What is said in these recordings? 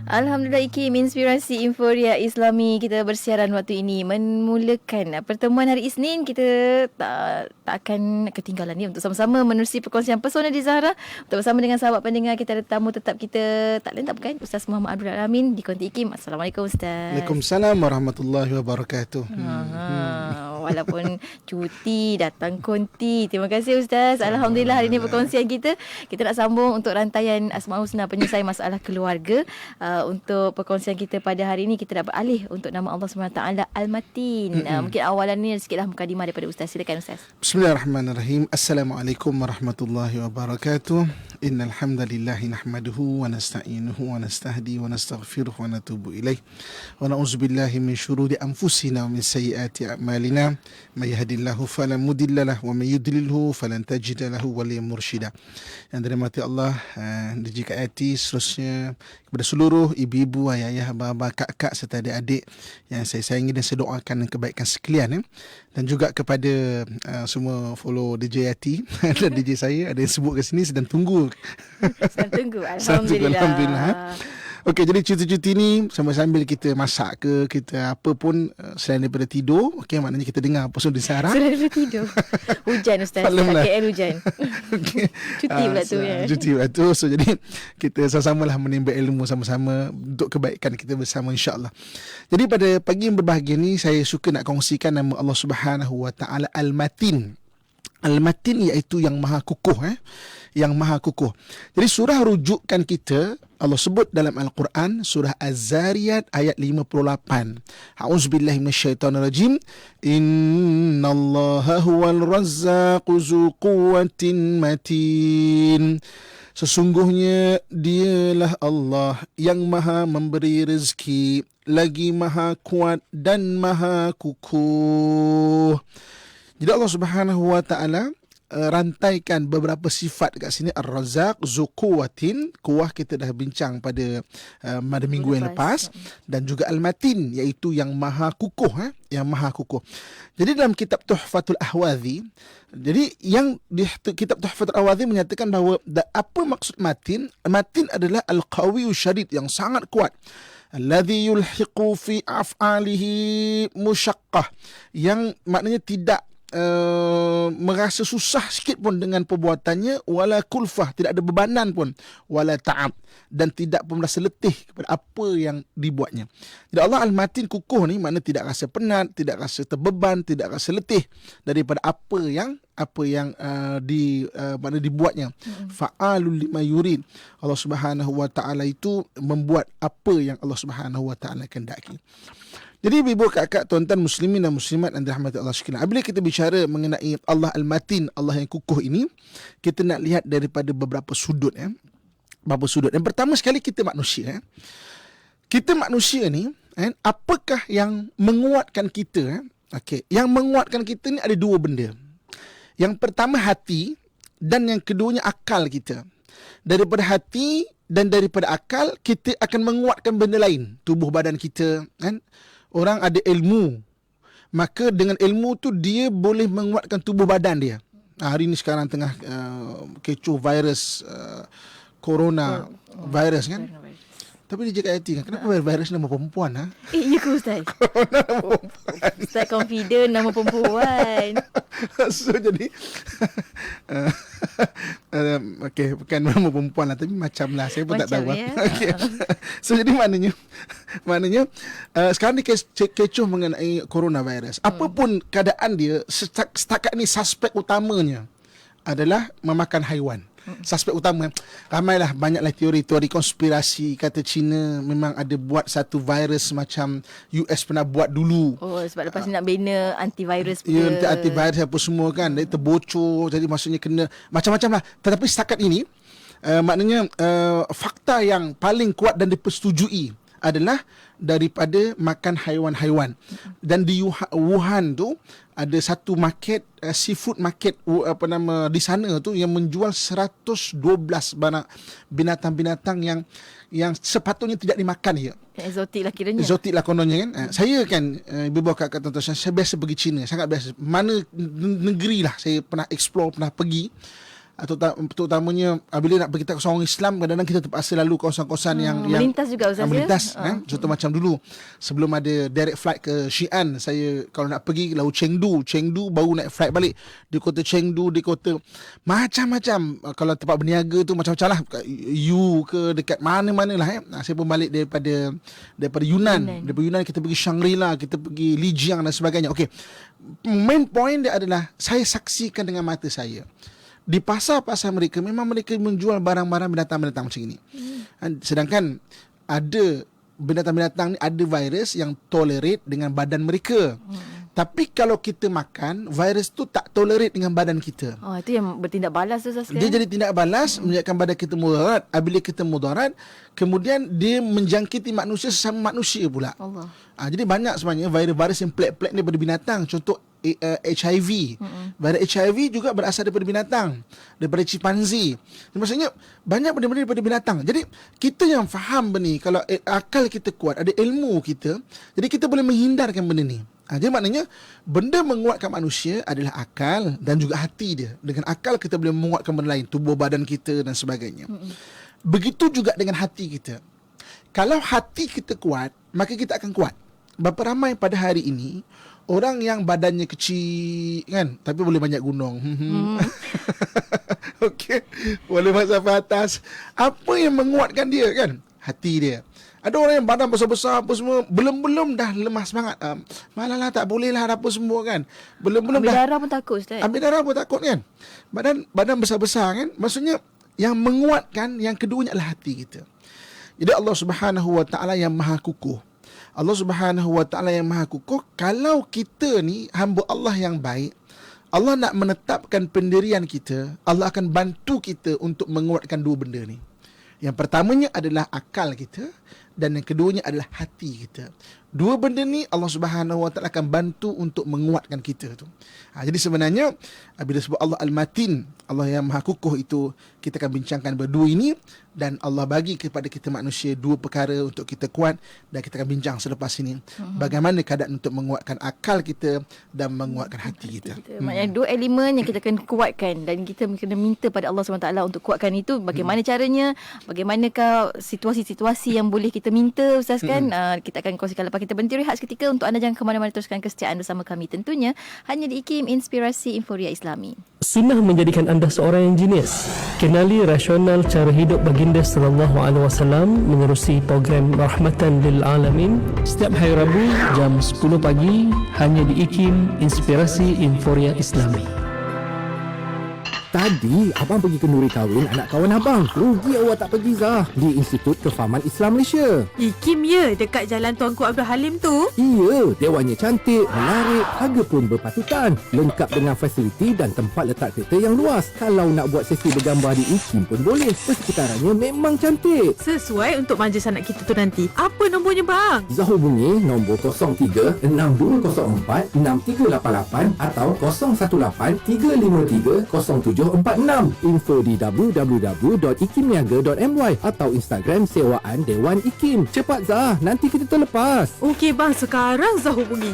Alhamdulillah Iki, Inspirasi Inforia Islami kita bersiaran waktu ini memulakan pertemuan hari Isnin. Kita tak akan ketinggalan ni untuk sama-sama menerusi perkongsian pesona di Zahra. Untuk bersama dengan sahabat pendengar, kita ada tamu tetap kita, tak lain tak bukan, Ustaz Muhammad Abdul Alamin di Konti Ikim. Assalamualaikum Ustaz. Waalaikumsalam warahmatullahi wabarakatuh. Walaupun cuti datang konti. Terima kasih Ustaz. Alhamdulillah hari ini perkongsian kita nak sambung untuk rantaian Asmaul Husna penyelesaian masalah keluarga. Untuk perkongsian kita pada hari ini, kita dah beralih untuk nama Allah SWT Al-Matin. Mungkin awalan ni sikitlah mukadimah daripada Ustaz. Silakan Ustaz. Bismillahirrahmanirrahim. Assalamualaikum warahmatullahi wabarakatuh. Innal hamdalillah nahmaduhu wa nasta'inuhu wa nastahdi wa nastaghfiruh wa natubu ilaih. Wa na'udzubillahi min syururi anfusina wa min sayyiati a'malina. May yahdihillahu fala mudhillalah wa may yudlilhu falan tajida lahu waliyan mursyida. Yang dirahmati Allah, dijikati seterusnya kepada seluruh ibu-ibu, ayah-ayah, abah-abah, kak-kak serta adik-adik yang saya sayangi dan saya doakan kebaikan sekalian. Dan juga kepada semua follow DJ Yati dan DJ saya, ada yang sebut ke sini sedang tunggu. Alhamdulillah. Okey, jadi cuti-cuti ni sambil kita masak ke, kita apa pun selain daripada tidur, okey, maknanya kita dengar apa di Zahra. Selain daripada tidur. Hujan Ustaz, KL hujan. Okay. Cuti pula tu ya. Cuti pula tu. So jadi kita sama-sama lah menimba ilmu sama-sama untuk kebaikan kita bersama, insya-Allah. Jadi pada pagi yang berbahagia ni, saya suka nak kongsikan nama Allah Subhanahu Wa Taala Al-Matin. Al-Matin iaitu yang maha kukuh, yang maha kukuh. Jadi surah rujukan kita Allah sebut dalam Al-Quran, surah Az-Zariyat ayat 58. A'udzubillahi minasyaitonirrajim. Innallaha huwal razzaqu dzu quwwatin matin. Sesungguhnya dialah Allah yang maha memberi rezeki, lagi maha kuat dan maha kukuh. Jadi Allah Subhanahu Wa Taala rantaikan beberapa sifat dekat sini. Ar-Razzaq dzu quwwatin, kuah kita dah bincang pada minggu yang lepas, dan juga Al-Matin iaitu yang maha kukuh, yang maha kukuh. Jadi dalam kitab Tuhfatul Ahwazi, jadi yang di kitab Tuhfatul Ahwazi menyatakan bahawa apa maksud matin? Matin adalah al-qawiyyu syadid, yang sangat kuat. Alladhi yulhiqu fi af'alihi musyaqqah, yang maknanya tidak merasa susah sikit pun dengan perbuatannya, wala kulfah, tidak ada bebanan pun, wala ta'ab, dan tidak pun merasa letih kepada apa yang dibuatnya. Jadi Allah Al-Matin kukuh ni makna tidak rasa penat, tidak rasa terbeban, tidak rasa letih daripada apa yang mana dibuatnya. Fa'alul lima yurid. Allah Subhanahu Wa Taala itu membuat apa yang Allah Subhanahu Wa Taala kehendaki. Jadi ibu, kakak, tuan-tuan muslimin dan muslimat yang dirahmati Allah sekalian, apabila kita bicara mengenai Allah Al-Matin, Allah yang kukuh ini, kita nak lihat daripada beberapa sudut. Beberapa sudut. Yang pertama sekali, kita manusia. Kita manusia ni, apakah yang menguatkan kita? Okey, yang menguatkan kita ni ada dua benda. Yang pertama hati, dan yang keduanya akal kita. Daripada hati dan daripada akal, kita akan menguatkan benda lain, tubuh badan kita, kan? Orang ada ilmu, maka dengan ilmu tu dia boleh menguatkan tubuh badan dia. Hari ni sekarang tengah kecoh virus corona virus, kan? Tapi dia cakap hati kan, kenapa virus nama perempuan? Ya ke Ustaz? Corona nama perempuan. Ustaz confident nama perempuan. So jadi okay, bukan nama perempuan lah, tapi macam lah, saya pun macam tak tahu. Ya? Okay. So jadi maknanya sekarang ni kecoh mengenai coronavirus. Apapun keadaan dia, setakat ni suspek utamanya adalah memakan haiwan. Suspek utama. Ramailah, banyaklah teori-teori konspirasi, kata China memang ada buat satu virus macam US pernah buat dulu. Oh, sebab lepas ni nak bina antivirus pun. Ya, antivirus apa semua kan, dia terbocor, jadi maksudnya kena macam-macam lah. Tetapi setakat ini maknanya fakta yang paling kuat dan dipersetujui adalah daripada makan haiwan-haiwan. Dan di Wuhan tu ada satu market, seafood market di sana tu, yang menjual 112 binatang-binatang yang sepatutnya tidak dimakan. Eksotik lah kiranya. Eksotik lah kononnya, kan. Saya kan, ibu bapa kat tuan-tuan, saya biasa pergi China, sangat biasa. Mana negeri lah saya pernah explore, pernah pergi. Terutamanya bila nak pergi kawasan orang Islam, kadang-kadang kita terpaksa lalu kawasan-kawasan yang melintas juga Ustaz, melintas, contoh macam dulu sebelum ada direct flight ke Xi'an, saya kalau nak pergi lalu Chengdu baru naik flight balik di kota Chengdu, di kota macam-macam. Kalau tempat berniaga tu macam-macam lah, U ke dekat mana-mana lah. Saya pun balik daripada Yunan. Daripada Yunan kita pergi Shangri-La, kita pergi Lijiang dan sebagainya. Okey, main point dia adalah saya saksikan dengan mata saya di pasar-pasar mereka, memang mereka menjual barang-barang binatang-binatang macam ini. Sedangkan ada binatang-binatang ni ada virus yang tolerate dengan badan mereka. Tapi kalau kita makan, virus tu tak tolerate dengan badan kita. Itu yang bertindak balas tu Ustaz. Dia jadi tindak balas, menyebabkan badan kita mudarat. Apabila kita mudarat, kemudian dia menjangkiti manusia sesama manusia pula. Allah. Jadi banyak sebenarnya virus-virus yang pelik-pelik daripada binatang. Contoh HIV. Virus HIV juga berasal daripada binatang, daripada chimpanzee. Maksudnya banyak benda-benda daripada binatang. Jadi kita yang faham benda ni, kalau akal kita kuat, ada ilmu kita, jadi kita boleh menghindarkan benda ni. Jadi maknanya benda menguatkan manusia adalah akal dan juga hati dia. Dengan akal kita boleh menguatkan benda lain, tubuh badan kita dan sebagainya. Begitu juga dengan hati kita. Kalau hati kita kuat, maka kita akan kuat. Berapa ramai pada hari ini orang yang badannya kecil kan, tapi boleh banyak gunung. Okey, boleh sampai atas. Apa yang menguatkan dia kan? Hati dia. Ada orang yang badan besar-besar apa semua, belum dah lemah semangat. Malah lah, tak boleh lah apa semua kan. Belum ambil dah. Darah pun takut Ustaz. Ambil darah pun takut kan. Badan besar-besar kan. Maksudnya yang menguatkan yang keduanya adalah hati kita. Jadi Allah Subhanahu Wa Taala yang Maha Kukuh. Allah Subhanahu Wa Taala yang Maha Kukuh. Kalau kita ni hamba Allah yang baik, Allah nak menetapkan pendirian kita, Allah akan bantu kita untuk menguatkan dua benda ni. Yang pertamanya adalah akal kita dan yang keduanya adalah hati kita. Dua benda ni Allah Subhanahu Wa Taala akan bantu untuk menguatkan kita tu. Jadi sebenarnya bila sebut Allah Al-Matin, Allah yang Maha Kukuh itu, kita akan bincangkan berdua ini, dan Allah bagi kepada kita manusia dua perkara untuk kita kuat, dan kita akan bincang selepas ini bagaimana keadaan untuk menguatkan akal kita dan menguatkan hati kita. Maknanya dua elemen yang kita kena kuatkan dan kita kena minta pada Allah SWT untuk kuatkan itu. Bagaimana caranya? Bagaimanakah situasi-situasi yang boleh kita minta Ustaz kan? Kita akan kongsikan lepas kita berhenti rehat seketika. Untuk anda jangan ke mana-mana, teruskan kesetiaan bersama kami tentunya hanya di IKIM Inspirasi Inforia Islami. Sunnah menjadikan anda seorang yang jenius. Kenali rasional cara hidup baginda sallallahu alaihi wasallam menerusi program Rahmatan lil Alamin setiap hari Rabu jam 10 pagi hanya di IKIM Inspirasi Inforia Islami. Tadi abang pergi ke Nuri kahwin anak kawan abang. Rugi awak tak pergi Zah, di Institut Kefahaman Islam Malaysia. IKIM ya, dekat Jalan Tuanku Abdul Halim tu. Iya, dewannya cantik, menarik, harga pun berpatutan. Lengkap dengan fasiliti dan tempat letak kereta yang luas. Kalau nak buat sesi bergambar di IKIM pun boleh. Persekitarannya memang cantik. Sesuai untuk majlis anak kita tu nanti. Apa nombornya bang? Zah hubungi nombor 03 6204 6388 atau 018 353 0746. Info di www.ikimniaga.my atau Instagram sewaan Dewan IKIM. Cepat Zah, nanti kita terlepas. Okey bang, sekarang Zah hubungi.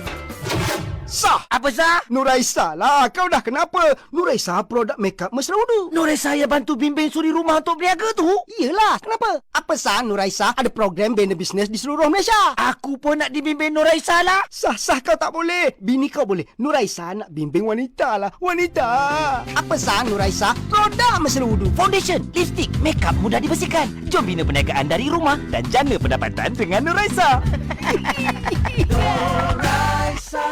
Sah. Apa Sah? Nuraisa lah. Kau dah kenapa? Nuraisa produk makeup mesra wudu. Nuraisa yang bantu bimbing suri rumah untuk berniaga tu? Iyalah. Kenapa? Apa Sah? Nuraisa ada program bina bisnes di seluruh Malaysia. Aku pun nak dibimbing Nuraisa lah. Sah kau tak boleh. Bini kau boleh. Nuraisa nak bimbing wanita lah. Wanita. Apa Sah? Nuraisa produk mesra wudu, foundation, lipstick, makeup mudah dibersihkan. Jom bina perniagaan dari rumah dan jana pendapatan dengan Nuraisa. Nuraisa.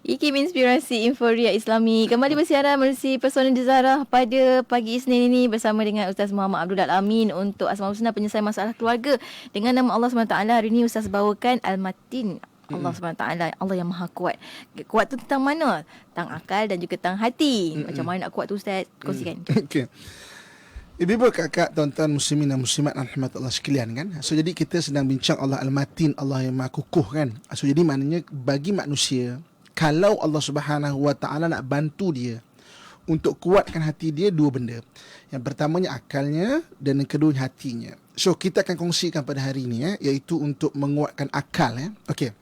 IKIM Inspirasi Inforia Islami kembali bersiaran melalui Persona Dizarah pada pagi Isnin ini bersama dengan Ustaz Muhammad Abdul Alamin untuk Asmaul Husna, penyelesaian masalah keluarga dengan nama Allah SWT. Hari ini Ustaz bawakan Al-Matin, Allah SWT, Allah yang Maha Kuat. Kuat tu tentang mana? Tentang akal dan juga tentang hati. Macam mana nak kuat tu Ustaz? Kongsikan. Okey. Ibu-ibu, kakak, tuan-tuan muslimin dan muslimat rahmatullah sekalian kan. So jadi kita sedang bincang Allah Al-Matin, Allah yang Maha Kukuh kan. So jadi maknanya bagi manusia, kalau Allah Subhanahu Wa Taala nak bantu dia untuk kuatkan hati dia, dua benda. Yang pertamanya akalnya dan yang keduanya hatinya. So kita akan kongsikan pada hari ini iaitu untuk menguatkan akal Okey.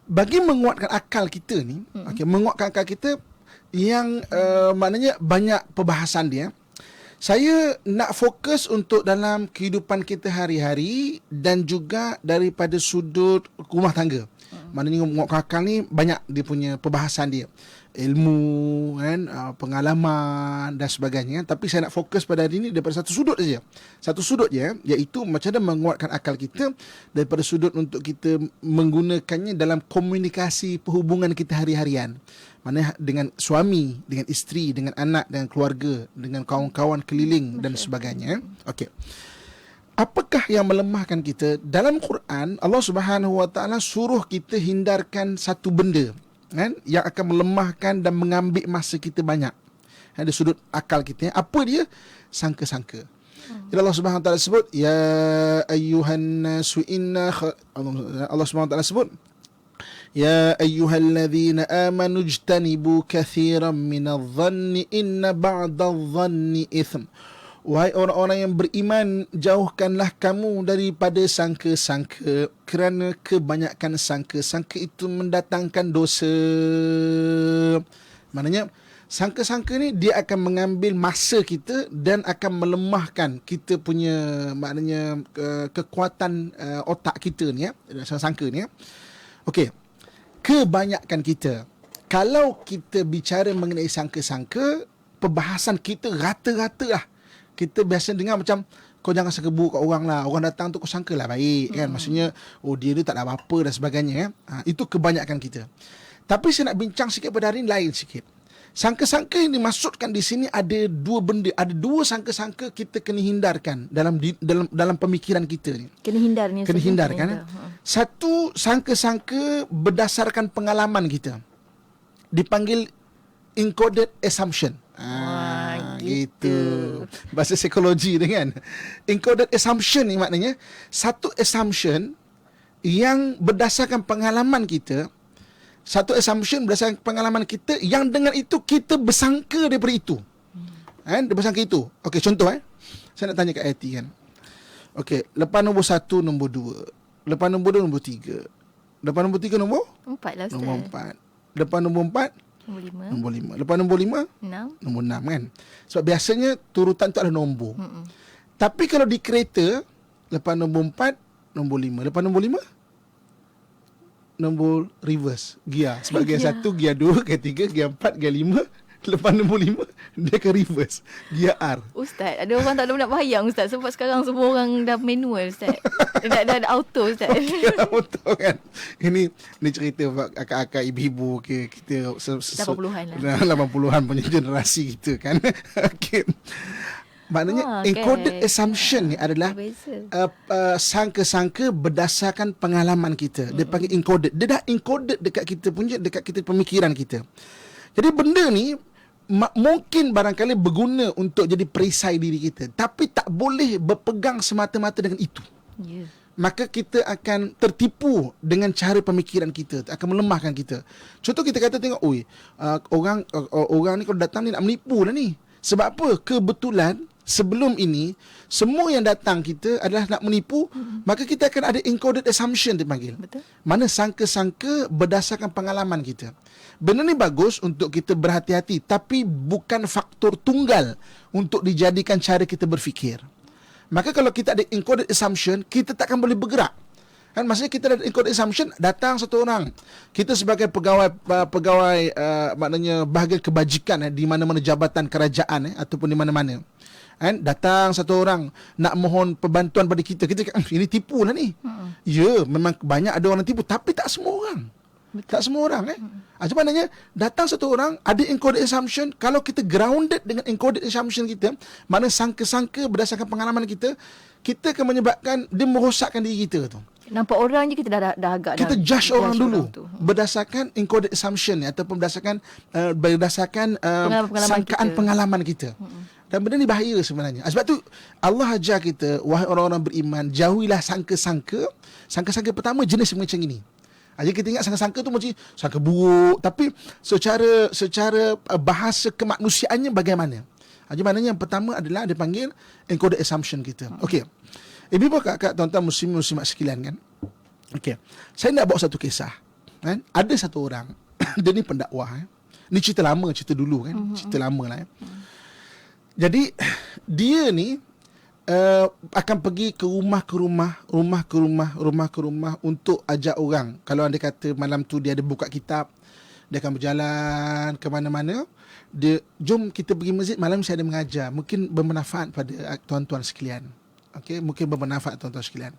Bagi menguatkan akal kita ni, menguatkan akal kita, yang maknanya banyak perbahasan dia. Saya nak fokus untuk dalam kehidupan kita hari-hari dan juga daripada sudut rumah tangga. Maknanya Muat Akal ni banyak dia punya perbahasan dia. Ilmu, kan, pengalaman dan sebagainya. Tapi saya nak fokus pada hari ini daripada satu sudut saja. Satu sudut je, iaitu macam mana menguatkan akal kita daripada sudut untuk kita menggunakannya dalam komunikasi perhubungan kita hari-harian. Mana dengan suami, dengan isteri, dengan anak, dengan keluarga, dengan kawan-kawan keliling dan sebagainya. Okey. Apakah yang melemahkan kita? Dalam Quran, Allah Subhanahu Wa Taala suruh kita hindarkan satu benda, kan, yang akan melemahkan dan mengambil masa kita banyak. Ada sudut akal kita. Apa dia? Sangka-sangka. Jadi Allah Subhanahu Wa Taala sebut, ya ayyuhan nasu inna Allah Subhanahu Wa Taala sebut, ya ayyuhalladzina amanu ijtanibu katsiran minadh-dhanni inna ba'dadh-dhanni itsm. Wahai orang-orang yang beriman, jauhkanlah kamu daripada sangka-sangka, kerana kebanyakan sangka-sangka itu mendatangkan dosa. Maknanya sangka-sangka ni dia akan mengambil masa kita dan akan melemahkan kita punya maknanya kekuatan otak kita ni, sangka ni. Okey. Kebanyakan kita, kalau kita bicara mengenai sangka-sangka, perbahasan kita rata-rata lah. Kita biasa dengar macam, kau jangan sangka buruk kat orang lah. Orang datang tu kau sangka lah baik, kan. Maksudnya, dia tak ada apa-apa dan sebagainya. Itu kebanyakan kita. Tapi saya nak bincang sikit pada hari ini lain sikit. Sangka-sangka yang dimaksudkan di sini ada dua benda. Ada dua sangka-sangka kita kena hindarkan dalam pemikiran kita ni. Kena hindarnya. Kena hindarkan. Satu, sangka-sangka berdasarkan pengalaman kita. Dipanggil encoded assumption. Gitu. Bahasa psikologi ni kan. Encoded assumption ni maknanya satu assumption yang berdasarkan pengalaman kita. Satu assumption berdasarkan pengalaman kita yang dengan itu kita bersangka daripada itu. Kan? Dia bersangka itu. Okey, contoh saya nak tanya kat Ati kan. Okey, lepas nombor 1 nombor 2. Lepas nombor 2 nombor 3. Lepas nombor 3 nombor 4 lah Ustaz. Nombor 4. Lepas nombor 4 nombor 5. Lepas nombor 5 6. Nombor 6 kan. Sebab biasanya turutan tu adalah nombor. Tapi kalau di kereta, lepas nombor 4 nombor 5. Lepas nombor 5 nombor reverse gear. Sebab gear 1, gear 2, gear 3, gear 4, gear 5. Lepas nombor 5 dia akan reverse gear R. Ustaz, ada orang tak nak bayang Ustaz. Sebab sekarang semua orang dah manual Ustaz. dah auto Ustaz. Okay, auto kan. Ini cerita akak-akak ibu-ibu ke kita 80-an lah. 80-an punya generasi kita kan. Okey. Maknanya encoded assumption ni adalah sangka-sangka berdasarkan pengalaman kita. Dia panggil encoded. Dia dah encoded dekat kita punya, dekat kita pemikiran kita. Jadi benda ni mungkin barangkali berguna untuk jadi perisai diri kita, tapi tak boleh berpegang semata-mata dengan itu. Maka kita akan tertipu dengan cara pemikiran kita, akan melemahkan kita. Contoh kita kata tengok, orang ni kalau datang ni nak menipu lah ni. Sebab apa? Kebetulan sebelum ini semua yang datang kita adalah nak menipu, maka kita akan ada encoded assumption dipanggil. Betul. Mana sangka-sangka berdasarkan pengalaman kita. Benda ni bagus untuk kita berhati-hati, tapi bukan faktor tunggal untuk dijadikan cara kita berfikir. Maka kalau kita ada encoded assumption, kita takkan boleh bergerak. Kan maksudnya kita ada encoded assumption, datang satu orang. Kita sebagai pegawai maknanya bahagian kebajikan di mana-mana jabatan kerajaan ataupun di mana-mana. Kan datang satu orang nak mohon perbantuan pada kita. Kita ini tipu lah ni. Ya, memang banyak ada orang tipu, tapi tak semua orang. Betul. Tak semua orang Macam mananya datang satu orang ada encoded assumption. Kalau kita grounded dengan encoded assumption kita, mana sangka-sangka berdasarkan pengalaman kita, kita akan menyebabkan dia merosakkan diri kita tu. Nampak orang je kita dah agak kita judge orang dulu berdasarkan encoded assumption ataupun berdasarkan sangkaan pengalaman kita. Dan benda ni bahaya sebenarnya. Sebab tu Allah ajar kita, wahai orang-orang beriman, jauhilah sangka-sangka. Sangka-sangka pertama jenis macam ini. Jadi kita ingat sangka-sangka tu macam sangka buruk, tapi secara bahasa kemanusiaannya bagaimana? Jadi maknanya yang pertama adalah dia panggil encoded assumption kita. Okey. Ibu kakak, tuan-tuan muslimat sekalian kan. Okey. Saya nak bawa satu kisah. Kan? Ada satu orang, dia ni pendakwah. Ni cerita lama, cerita dulu kan. Cerita lama lah. Jadi dia ni akan pergi ke rumah untuk ajak orang. Kalau anda kata malam tu dia ada buka kitab, dia akan berjalan ke mana-mana. Dia, jom kita pergi masjid, malam saya ada mengajar. Mungkin bermanfaat pada tuan-tuan sekalian. Okey, mungkin bermanfaat tuan-tuan sekalian.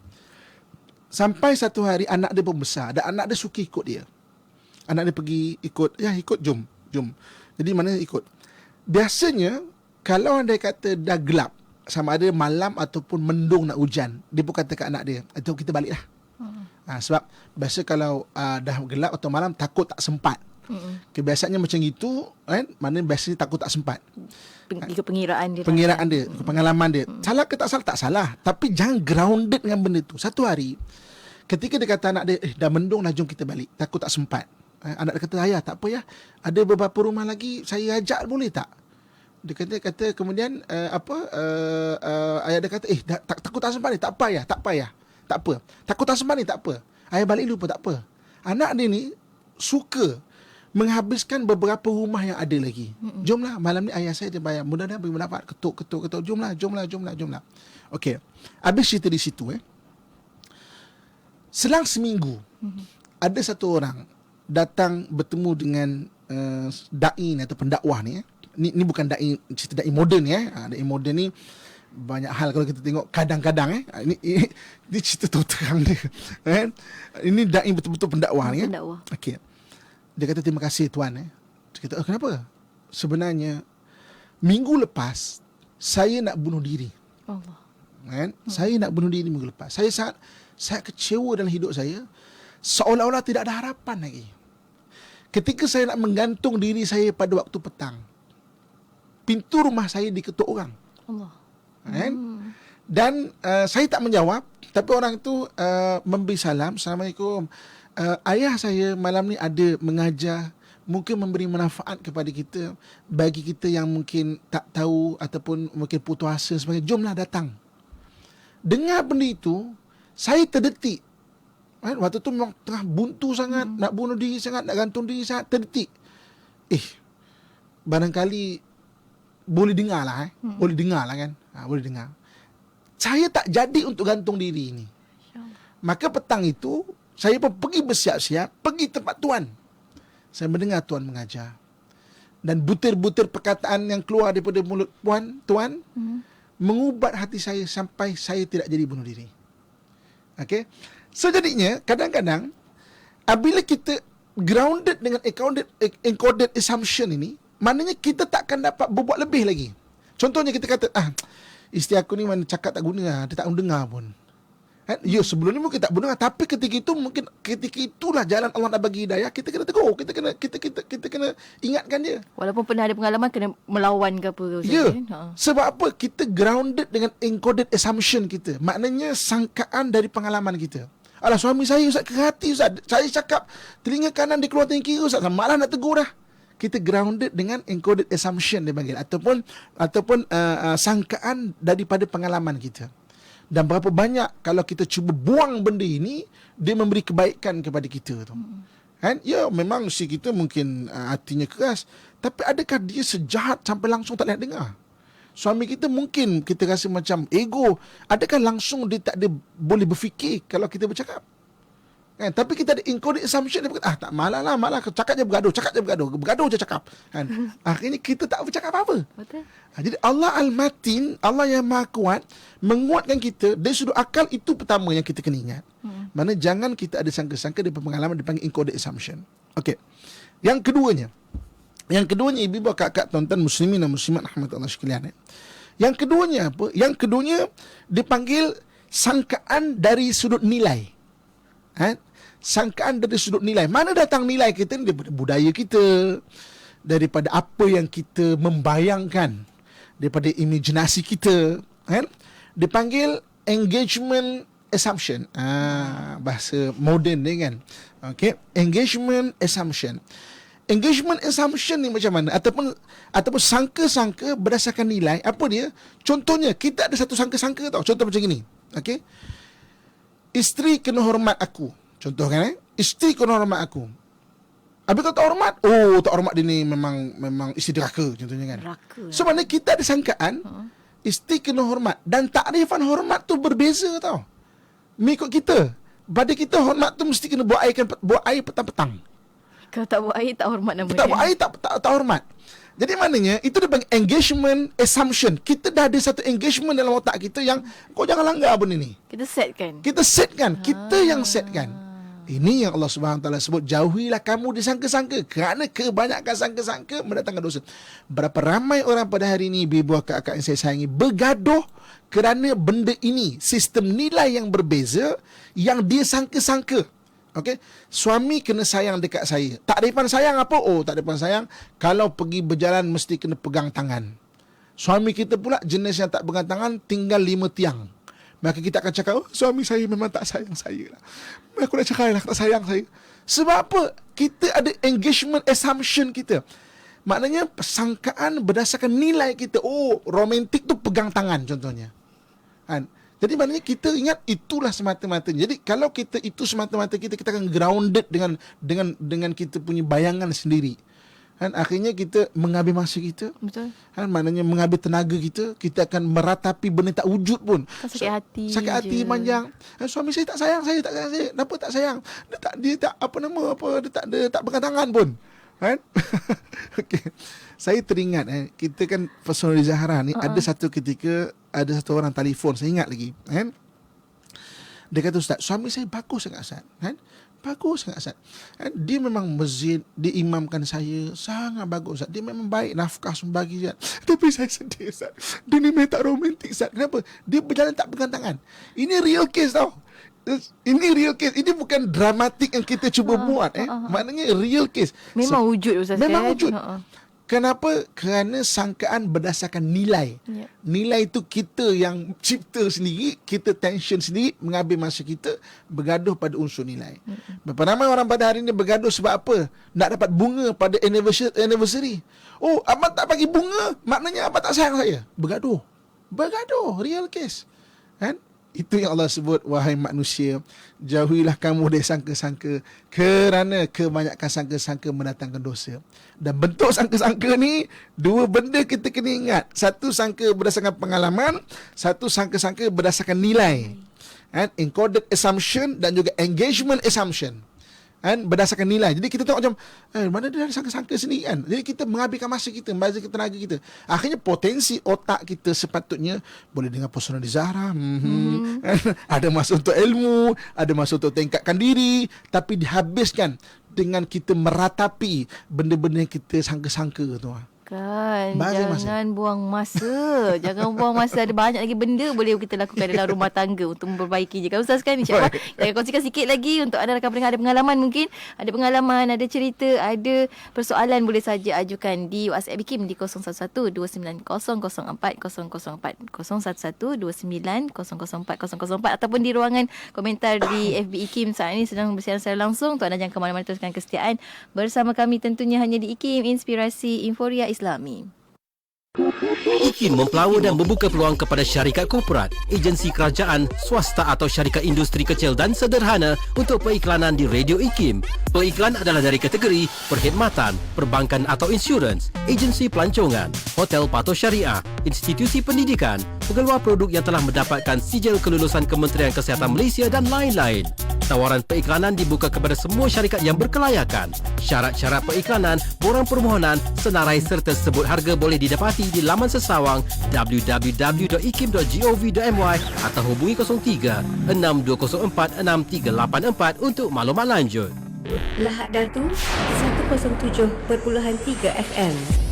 Sampai satu hari anak dia pun besar dan anak dia suka ikut dia. Anak dia pergi ikut, jom. Jadi mana ikut. Biasanya kalau anda kata dah gelap, sama ada malam ataupun mendung nak hujan, dia pun kata kat anak dia, atau kita balik lah. Sebab biasa kalau dah gelap atau malam takut tak sempat. Kebiasaannya macam itu kan, mana biasanya takut tak sempat. Pengiraan dia, pengalaman dia. Salah ke tak salah? Tak salah. Tapi jangan grounded dengan benda tu. Satu hari ketika dia kata anak dia, dah mendung lah, jom kita balik, takut tak sempat. Anak dia kata, ayah tak apa ya, ada beberapa rumah lagi saya ajak, boleh tak? Dia kata kemudian ayah dia kata, takut tak sempat ni, tak apa ayah, tak apa. Takut tak sempat ni, tak apa. Ayah balik dulu pun tak apa. Anak dia ni suka menghabiskan beberapa rumah yang ada lagi. Jomlah malam ni ayah saya dia bayar. Mudah-mudahan beri manfaat. Ketuk. Jomlah. Okey. Habis cerita di situ selang seminggu ada satu orang datang bertemu dengan da'i atau pendakwah ni. Ni bukan da'i, cerita da'i moden Da'i moden ni banyak hal kalau kita tengok kadang-kadang ini cerita terang dia. Ini da'i betul-betul pendakwah ni. Okey. Dia kata terima kasih tuan. Dia kata kenapa? Sebenarnya minggu lepas saya nak bunuh diri. Allah. Saya nak bunuh diri minggu lepas. Saya kecewa dalam hidup saya. Seolah-olah tidak ada harapan lagi. Ketika saya nak menggantung diri saya pada waktu petang, pintu rumah saya diketuk orang. Allah. Dan saya tak menjawab, tapi orang itu memberi salam, Assalamualaikum. Ayah saya malam ni ada mengajar, mungkin memberi manfaat kepada kita, bagi kita yang mungkin tak tahu ataupun mungkin putus asa sebagainya. Jomlah datang. Dengar benda itu, saya terdetik. Waktu tu memang tengah buntu sangat, nak bunuh diri sangat, nak gantung diri sangat, terdetik. Barangkali boleh dengar lah. Boleh dengar lah kan. Boleh dengar. Saya tak jadi untuk gantung diri ni. Maka petang itu saya pun pergi bersiap-siap, pergi tempat tuan. Saya mendengar tuan mengajar. Dan butir-butir perkataan yang keluar daripada mulut tuan mengubat hati saya sampai saya tidak jadi bunuh diri. Okey. So jadinya kadang-kadang apabila kita grounded dengan encoded assumption ini, maknanya kita takkan dapat berbuat lebih lagi. Contohnya kita kata, isteri aku ni mana cakap tak guna, dia tak dengar pun. Ya, sebelum ni mungkin tak benar, tapi ketika itulah jalan Allah nak bagi hidayah, kita kena tegur, kita kena ingatkan dia. Walaupun pernah ada pengalaman kena melawan ke apa. Ya. Sebab apa? Kita grounded dengan encoded assumption kita. Maknanya sangkaan dari pengalaman kita. Alah, suami saya Ustaz kerhati Ustaz. Saya cakap telinga kanan dia keluar telinga kiri Ustaz. Malah nak tegur dah. Kita grounded dengan encoded assumption dia panggil, ataupun sangkaan daripada pengalaman kita. Dan berapa banyak kalau kita cuba buang benda ini, dia memberi kebaikan kepada kita tu. Ya, memang si kita mungkin hatinya keras, tapi adakah dia sejahat sampai langsung tak boleh dengar? Suami kita mungkin kita rasa macam ego, adakah langsung dia tak ada boleh berfikir kalau kita bercakap? Tapi kita ada encoded assumption, dia berkata, tak malah cakap je bergaduh je cakap. Akhirnya kita tak bercakap apa-apa. Betul. Jadi Allah Al-Matin, Allah yang Maha Kuat, menguatkan kita dari sudut akal. Itu pertama yang kita kena ingat. Mana jangan kita ada sangka-sangka daripada pengalaman, dipanggil encoded assumption. Okey. Yang keduanya ibu-ibu, kakak, tuan-tuan muslimin dan muslimat rahmatullah sekalian. Yang keduanya apa? Yang keduanya dipanggil sangkaan dari sudut nilai. Sangkaan dari sudut nilai. Mana datang nilai kita ni? Daripada budaya kita, daripada apa yang kita membayangkan, daripada imajinasi kita. Dipanggil engagement assumption. Bahasa moden ni kan. Okay. Engagement assumption. Engagement assumption ni macam mana? Ataupun sangka-sangka berdasarkan nilai. Apa dia? Contohnya, kita ada satu sangka-sangka tau. Contoh macam ni. Okay. Isteri kena hormat aku. Contoh kan, isteri kena hormat aku. Habis kalau tak hormat, tak hormat dia ni memang isteri deraka contohnya kan. Neraka. So maknanya kita ada sangkaan isteri kena hormat. Dan takrifan hormat tu berbeza tau. Mengikut kita. Pada kita hormat tu mesti kena buat air petang-petang. Kalau tak buat air tak hormat nama Tak dia. buat air tak hormat. Jadi maknanya itu dia panggil engagement assumption. Kita dah ada satu engagement dalam otak kita yang kau jangan langgar benda ni. Kita setkan. Kita setkan. Kita yang setkan. Ini yang Allah Subhanahu Wa Taala sebut, jauhilah kamu disangka-sangka, kerana kebanyakan sangka-sangka mendatangkan dosa. Berapa ramai orang pada hari ini, ibu akak-akak yang saya sayangi, bergaduh kerana benda ini, sistem nilai yang berbeza yang dia sangka-sangka. Okey, suami kena sayang dekat saya. Takrifan sayang apa? Takrifan sayang kalau pergi berjalan mesti kena pegang tangan. Suami kita pula jenis yang tak pegang tangan, tinggal 5 tiang. Maka kita akan cakap, suami saya memang tak sayang saya lah. Aku nak cakap lah, tak sayang saya. Sebab apa? Kita ada engagement assumption kita. Maknanya persangkaan berdasarkan nilai kita. Romantik tu pegang tangan contohnya. Kan? Jadi maknanya kita ingat itulah semata-matanya. Jadi kalau kita itu semata-mata kita akan grounded dengan kita punya bayangan sendiri. Kan, akhirnya kita menghabis masa kita. Betul. Kan, maknanya menghabis tenaga kita. Kita akan meratapi benda tak wujud pun. Sakit hati Sakit hati je. panjang. Suami saya tak sayang saya. Kenapa tak sayang? Dia tak pegang tangan pun. Kan? Okay. Saya teringat kita kan Personal Zahra ni ada satu ketika ada satu orang telefon, saya ingat lagi, kan? Dia kata, Ustaz, suami saya bagus sangat, Ustaz. Kan? Bagus sangat, Ustaz. Dia memang masjid, dia imamkan saya, sangat bagus, Ustaz. Dia memang baik, nafkah semua bagi, Ustaz. Tapi saya sedih, Ustaz. Dia ni memang tak romantik, Ustaz. Kenapa? Dia berjalan tak pegang tangan. Ini real case tau. Ini real case. Ini bukan dramatik yang kita cuba buat. Maknanya real case. Memang wujud Ustaz. Memang kan? wujud. Kenapa? Kerana sangkaan berdasarkan nilai. Ya. Nilai itu kita yang cipta sendiri, kita tension sendiri, mengambil masa kita bergaduh pada unsur nilai. Berapa ramai orang pada hari ini bergaduh sebab apa? Nak dapat bunga pada anniversary. Abang tak bagi bunga, maknanya abang tak sayang saya. Bergaduh, real case. Kan? Itu yang Allah sebut, wahai manusia, jauhilah kamu dari sangka-sangka, kerana kebanyakan sangka-sangka mendatangkan dosa. Dan bentuk sangka-sangka ni, dua benda kita kena ingat. Satu sangka berdasarkan pengalaman, satu sangka-sangka berdasarkan nilai. Encoded assumption dan juga engagement assumption. Berdasarkan nilai. Jadi kita tengok macam mana dia ada sangka-sangka sendiri kan. Jadi kita menghabiskan masa kita, menghabiskan tenaga kita. Akhirnya potensi otak kita sepatutnya boleh dengar Personal Zahra, ada masa untuk ilmu, ada masa untuk tingkatkan diri, tapi dihabiskan dengan kita meratapi benda-benda yang kita sangka-sangka tu. Kan, Bahasa jangan buang masa. Jangan buang masa. Ada banyak lagi benda boleh kita lakukan dalam rumah tangga untuk memperbaiki je. Kan Ustaz kan, insyaAllah kita akan kongsikan sikit lagi untuk anda rakan pendengar ada pengalaman mungkin. Ada pengalaman, ada cerita, ada persoalan, boleh saja ajukan di WhatsApp IKIM di 011-29004004 011-29004004 ataupun di ruangan komentar di FB IKIM. Saat ini sedang bersiaran secara langsung. Untuk anda jangan ke mana-mana, teruskan kesetiaan bersama kami tentunya hanya di IKIM, Inspirasi Inforia Islami. IKIM mempelawa dan membuka peluang kepada syarikat korporat, agensi kerajaan, swasta atau syarikat industri kecil dan sederhana untuk periklanan di Radio IKIM. Periklan adalah dari kategori perkhidmatan, perbankan atau insurans, agensi pelancongan, hotel patuh syariah, institusi pendidikan, pengeluar produk yang telah mendapatkan sijil kelulusan Kementerian Kesihatan Malaysia dan lain-lain. Tawaran periklanan dibuka kepada semua syarikat yang berkelayakan. Syarat-syarat periklanan, borang permohonan, senarai serta sebut harga boleh didapati di laman sesawang www.ikim.gov.my atau hubungi 03 6204 6384 untuk maklumat lanjut. Lahad Datu 107.3 FM.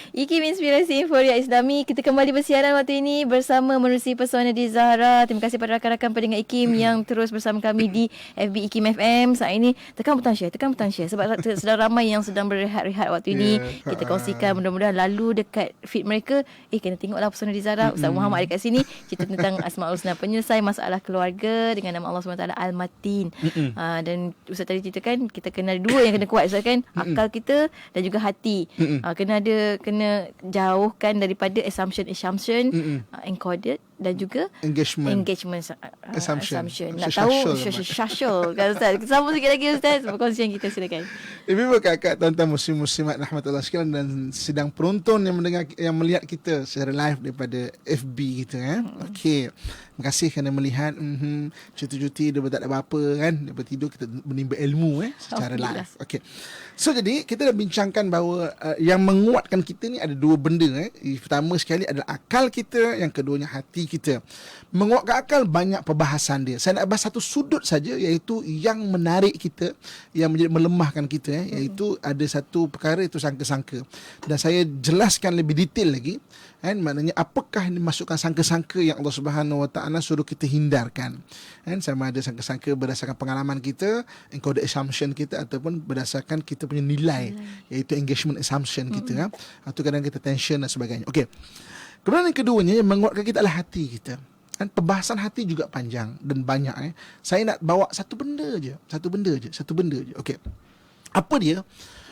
IKIM Inspirasi Inforia Islami. Kita kembali bersiaran waktu ini bersama Menerusi Pesona di Zahra. Terima kasih pada rakan-rakan pendengar IKIM yang terus bersama kami di FB IKIM FM. Saat ini tekan butang share sebab sedang ramai yang sedang berehat-rehat waktu ini. Kita kongsikan, mudah-mudahan lalu dekat feed mereka, kena tengoklah Pesona di Zahra. Ustaz Muhammad ada kat sini cerita tentang Asmaul Husna, penyelesai masalah keluarga dengan nama Allah SWT Al-Matin. Dan Ustaz tadi ceritakan kita kena ada dua yang kena kuat Ustaz kan, akal kita dan juga hati. Kena kena jauhkan daripada assumption encoded dan juga engagement assumption. Nak tahu social kan Ustaz? Sambung sikit lagi Ustaz, perkongsian kita silakan. Ibu kakak, tuan-tuan muslim-muslimat rahmatullah sekalian dan sidang penonton yang mendengar, yang melihat kita secara live daripada FB kita Okey. Terima kasih kerana melihat cuti-cuti dia tak ada apa-apa kan. Daripada tidur kita menimba ilmu secara live. Okey. So jadi kita dah bincangkan bahawa yang menguatkan kita ni ada dua benda Pertama sekali adalah akal kita, yang keduanya hati kita. Menguatkan akal banyak perbahasan dia. Saya nak bahas satu sudut saja, iaitu yang menarik kita, yang menjadi melemahkan kita iaitu ada satu perkara itu sangka-sangka. Dan saya jelaskan lebih detail lagi maknanya apakah ini masukkan sangka-sangka yang Allah Subhanahu Wa Taala suruh kita hindarkan. Sama ada sangka-sangka berdasarkan pengalaman kita, encoded assumption kita, ataupun berdasarkan kita punya nilai, iaitu engagement assumption kita. Atau kadang kita tension dan sebagainya. Okey. Kemudian yang keduanya yang menguatkan kita adalah hati kita. Perbahasan hati juga panjang dan banyak. Saya nak bawa satu benda je. Okey. Apa dia?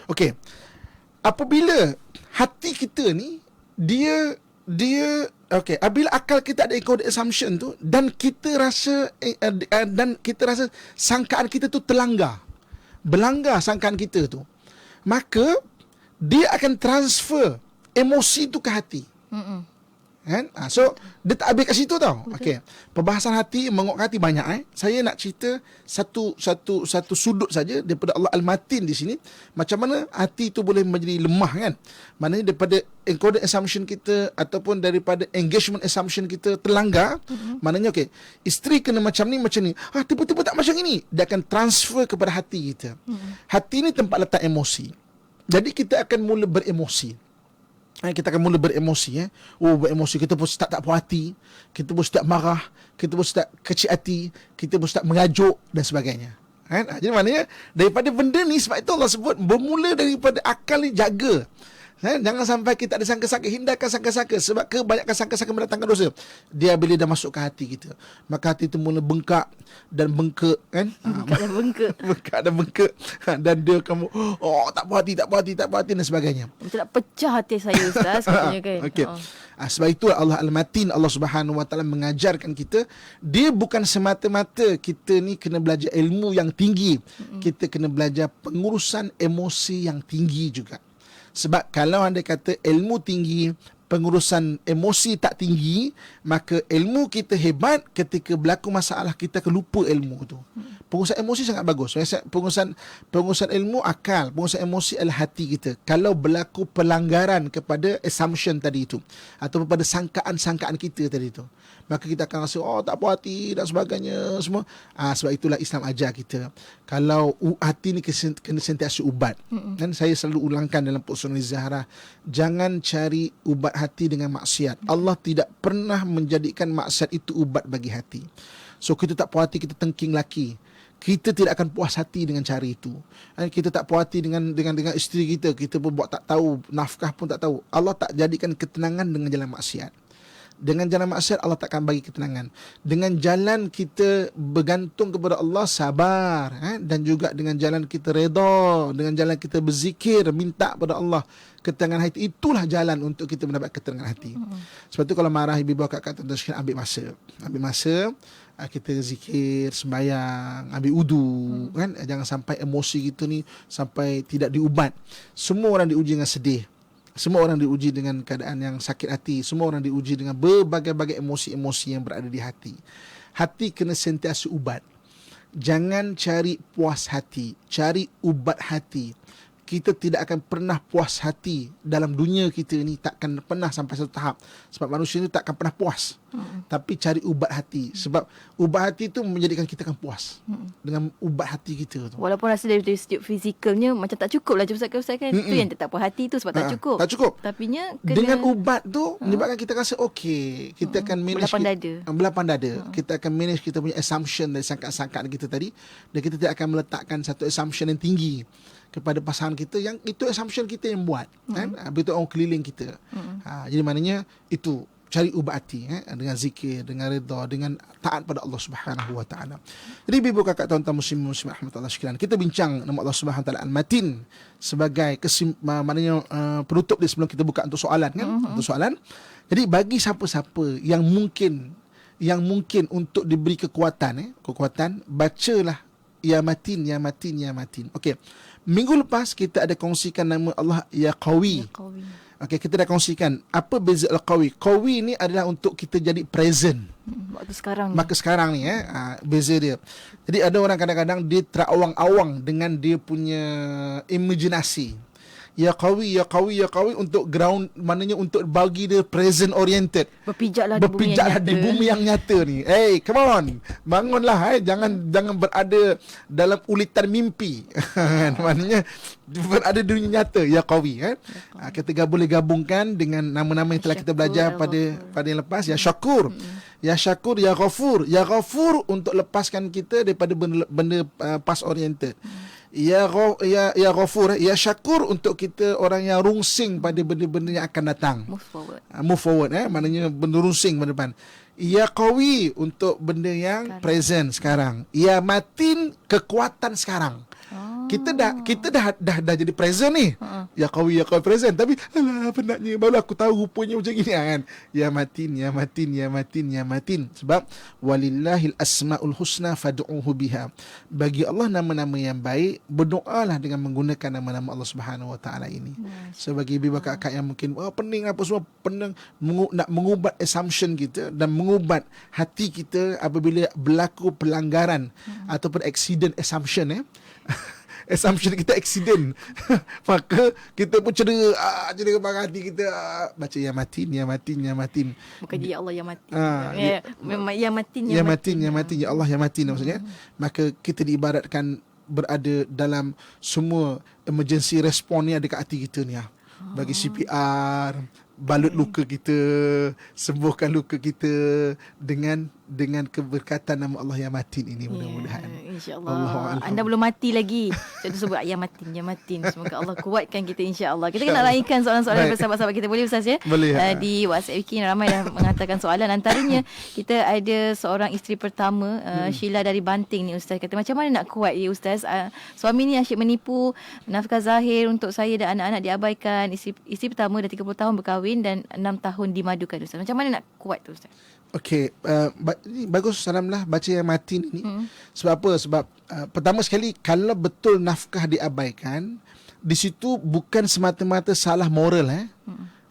Okey. Apabila hati kita ni dia okey, apabila akal kita ada encoded assumption tu dan kita rasa sangkaan kita tu berlanggar sangkaan kita tu, maka dia akan transfer emosi tu ke hati. So dia tak habis kat situ tau. Okey. Perbahasan hati, menguatkan hati banyak. Saya nak cerita satu sudut saja daripada Allah Al-Matin di sini. Macam mana hati tu boleh menjadi lemah kan? Maknanya daripada encoded assumption kita ataupun daripada engagement assumption kita terlanggar. Maknanya okey, isteri kena macam ni. Tiba-tiba tak macam ini. Dia akan transfer kepada hati kita. Hati ni tempat letak emosi. Jadi kita akan mula beremosi. Beremosi. Kita pun start tak puas hati, kita pun start marah, kita pun start kecil hati, kita pun start mengajuk dan sebagainya. Jadi maknanya daripada benda ni, sebab itu Allah sebut bermula daripada akal ni jaga. Jangan sampai kita ada sangka-sangka, hindarkan sangka-sangka, sebab kebanyakan sangka-sangka mendatangkan dosa. Dia bila dah masuk ke hati kita, maka hati itu mula bengkak dan bengkak kan? Bengkak dan bengkak dan dia kamu tak puas hati dan sebagainya. Macam nak pecah hati saya Ustaz katanya kan. Okey. Sebab itu Allah Al-Matin, Allah Subhanahu Wa Taala mengajarkan kita, dia bukan semata-mata kita ni kena belajar ilmu yang tinggi, kita kena belajar pengurusan emosi yang tinggi juga. Sebab kalau anda kata ilmu tinggi, pengurusan emosi tak tinggi, maka ilmu kita hebat, ketika berlaku masalah kita akan lupa ilmu tu. Pengurusan emosi sangat bagus. Pengurusan ilmu akal, pengurusan emosi adalah hati kita. Kalau berlaku pelanggaran kepada assumption tadi itu, atau pada sangkaan-sangkaan kita tadi itu, maka kita akan rasa tak puas hati dan sebagainya semua. Sebab itulah Islam ajar kita, kalau hati ni kena sentiasa ubat. Dan saya selalu ulangkan dalam Pusnul Zahra, jangan cari ubat hati dengan maksiat. Allah tidak pernah menjadikan maksiat itu ubat bagi hati. So kita tak puas hati, kita tengking laki, kita tidak akan puas hati dengan cara itu. Kita tak puas hati dengan isteri kita, kita pun buat tak tahu, nafkah pun tak tahu. Allah tak jadikan ketenangan dengan jalan maksiat. Dengan jalan maksiat Allah takkan bagi ketenangan. Dengan jalan kita bergantung kepada Allah, sabar, dan juga dengan jalan kita redha, dengan jalan kita berzikir, minta kepada Allah ketenangan hati, itulah jalan untuk kita mendapat ketenangan hati. Sebab tu kalau marah ibu bapa kakak, tuan-tuan ambil masa, kita zikir, sembahyang, ambil wudu, kan? Jangan sampai emosi kita ni sampai tidak diubat. Semua orang diuji dengan sedih. Semua orang diuji dengan keadaan yang sakit hati. Semua orang diuji dengan berbagai-bagai emosi-emosi yang berada di hati. Hati kena sentiasa ubat. Jangan cari puas hati, cari ubat hati. Kita tidak akan pernah puas hati dalam dunia kita ni, takkan pernah sampai satu tahap. Sebab manusia ni takkan pernah puas. Tapi cari ubat hati. Sebab ubat hati tu menjadikan kita akan puas. Dengan ubat hati kita tu. Walaupun rasa dari segi fizikalnya macam tak cukup lah Ustaz kan. Itu yang tak puas hati tu sebab tak cukup. Tak cukup. Tapinya dengan ubat tu menyebabkan kita rasa okey. Kita akan manage belapan dada. Kita akan manage kita punya assumption dari sangkaan-sangkaan kita tadi. Dan kita tidak akan meletakkan satu assumption yang tinggi kepada pasangan kita, yang itu assumption kita yang buat, kan? Begitu orang keliling kita. Jadi maknanya itu cari ubati dengan zikir, dengan redha, dengan taat pada Allah Subhanahu wa taala. Jadi ibu kakak tuan-tuan muslimin rahmatullah sekalian, kita bincang nama Allah Subhanahu wa taala Al-Matin sebagai maknanya penutup dia sebelum kita buka untuk soalan kan, untuk soalan. Jadi bagi siapa-siapa yang mungkin untuk diberi kekuatan, bacalah Ya Matin, Ya Matin, Ya Matin. Okey. Minggu lepas kita ada kongsikan nama Allah Ya Qawi. Ya Qawi. Okey, kita dah kongsikan apa beza Al-Qawi. Qawi ni adalah untuk kita jadi present. Waktu sekarang. Maka sekarang ni beza dia. Jadi ada orang kadang-kadang dia terawang-awang dengan dia punya imaginasi. Ya Qawi, Ya Qawi, Ya Qawi untuk ground, maknanya untuk bagi dia present oriented. Berpijaklah di bumi yang nyata ni. Hey, come on. Bangunlah. Jangan berada dalam ulitan mimpi. Maknanya berada di dunia nyata. Ya Qawi. Kita boleh gabungkan dengan nama-nama yang telah kita belajar pada yang lepas. Ya Syakur. Ya Syakur, Ya Ghafur. Ya Ghafur untuk lepaskan kita daripada benda past oriented. Ya Ghafur, Ya Syakur untuk kita orang yang rungsing pada benda-benda yang akan datang. Move forward maknanya benda rungsing pada depan. Ya Qawi untuk benda yang present sekarang. Ya Matin kekuatan sekarang. Kita dah jadi present ni. Ya Qawi, Ya Qawi present. Tapi alah penatnya, baru aku tahu rupanya macam gini kan. Ya Matin, Ya Matin, Ya Matin, Ya Matin. Sebab walillahil asmaul husna fad'uhu biha. Bagi Allah nama-nama yang baik, berdoalah dengan menggunakan nama-nama Allah Subhanahu wa taala ini. Sebagai ibu bapa kakak yang mungkin pening apa semua, pening nak mengubat assumption kita dan mengubat hati kita apabila berlaku pelanggaran ataupun accident assumption assumption kita accident maka kita pun cedera kepala hati kita baca Ya Matin, Ya Matin, Ya Matin. Bukan Ya Allah Ya Matin. Memang Ya Matin, Ya Matin, Ya Matin, Ya Allah Ya Matin maksudnya. Maka kita diibaratkan berada dalam semua emergency response ni ada kat hati kita ni bagi CPR, balut luka kita, sembuhkan luka kita dengan keberkatan nama Allah yang Matin ini, mudah-mudahan. InsyaAllah. Anda belum mati lagi. Saya tu sebut Ya Matin, Ya Matin. Semoga Allah kuatkan kita insyaAllah. Kita nak lainkan soalan-soalan daripada sahabat-sahabat kita. Boleh Ustaz ya? Boleh. Di WhatsApp Wiki ramai dah mengatakan soalan. Antaranya kita ada seorang isteri pertama, Sheila dari Banting ni Ustaz. Kata macam mana nak kuat ya Ustaz? Suami ni asyik menipu, nafkah zahir untuk saya dan anak-anak diabaikan. Isteri pertama dah 30 tahun berkahwin dan 6 tahun dimadukan Ustaz. Macam mana nak kuat tu Ustaz? Okey, bagus salamlah baca yang Matin ini. Sebab apa? Sebab pertama sekali, kalau betul nafkah diabaikan, di situ bukan semata-mata salah moral